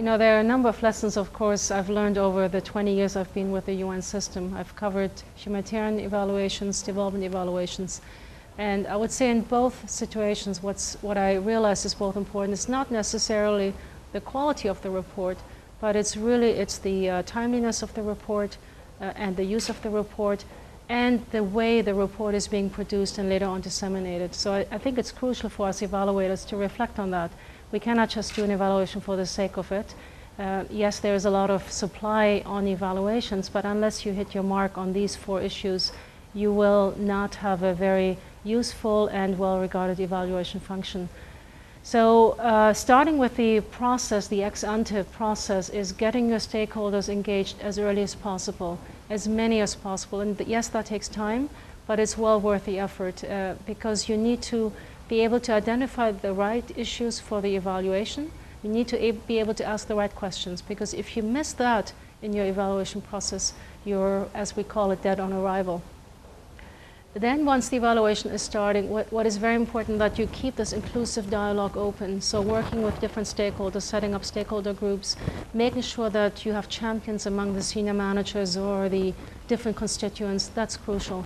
know, there are a number of lessons, of course, I've learned over the 20 years I've been with the UN system. I've covered humanitarian evaluations, development evaluations, and I would say in both situations what I realize is both important is not necessarily the quality of the report, but it's the timeliness of the report and the use of the report and the way the report is being produced and later on disseminated. So I think it's crucial for us evaluators to reflect on that. We cannot just do an evaluation for the sake of it. Yes, there is a lot of supply on evaluations, but unless you hit your mark on these 4 issues, you will not have a very useful and well-regarded evaluation function. So starting with the process, the ex-ante process, is getting your stakeholders engaged as early as possible, as many as possible. And yes, that takes time, but it's well worth the effort because you need to be able to identify the right issues for the evaluation. You need to be able to ask the right questions, because if you miss that in your evaluation process, you're, as we call it, dead on arrival. Then once the evaluation is starting, what is very important that you keep this inclusive dialogue open. So working with different stakeholders, setting up stakeholder groups, making sure that you have champions among the senior managers or the different constituents, that's crucial.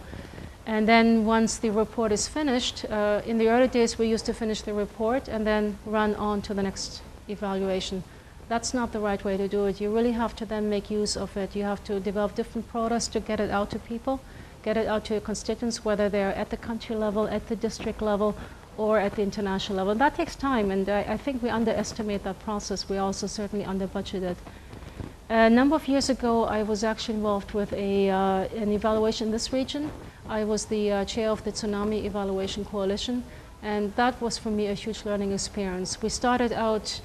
And then once the report is finished, in the early days we used to finish the report and then run on to the next evaluation. That's not the right way to do it. You really have to then make use of it. You have to develop different products to get it out to people, get it out to your constituents, whether they're at the country level, at the district level, or at the international level. That takes time, and I think we underestimate that process. We also certainly under-budget it. A number of years ago, I was actually involved with an evaluation in this region. I was the chair of the Tsunami Evaluation Coalition, and that was for me a huge learning experience. We started out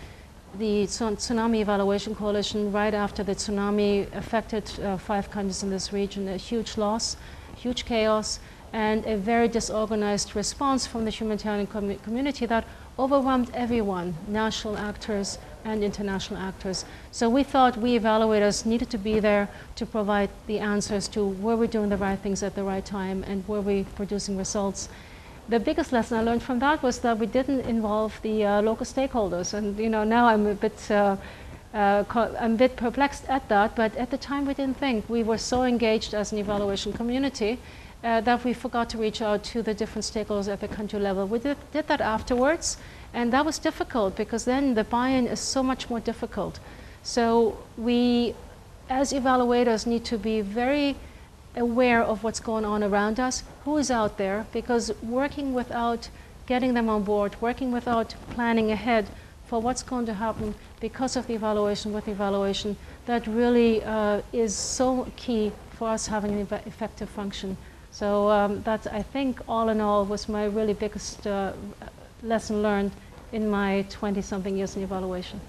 the Tsunami Evaluation Coalition right after the tsunami affected 5 countries in this region, a huge loss, huge chaos, and a very disorganized response from the humanitarian community that overwhelmed everyone, national actors and international actors. So we thought we evaluators needed to be there to provide the answers to were we doing the right things at the right time and were we producing results. The biggest lesson I learned from that was that we didn't involve the local stakeholders, and you know, now I'm a bit perplexed at that, but at the time we didn't think. We were so engaged as an evaluation community that we forgot to reach out to the different stakeholders at the country level. We did that afterwards, and that was difficult because then the buy-in is so much more difficult. So we, as evaluators, need to be very aware of what's going on around us, who is out there, because working without getting them on board, working without planning ahead for what's going to happen because of the evaluation, with the evaluation, that really is so key for us having an effective function. So that, I think, all in all, was my really biggest lesson learned in my 20-something years in evaluation.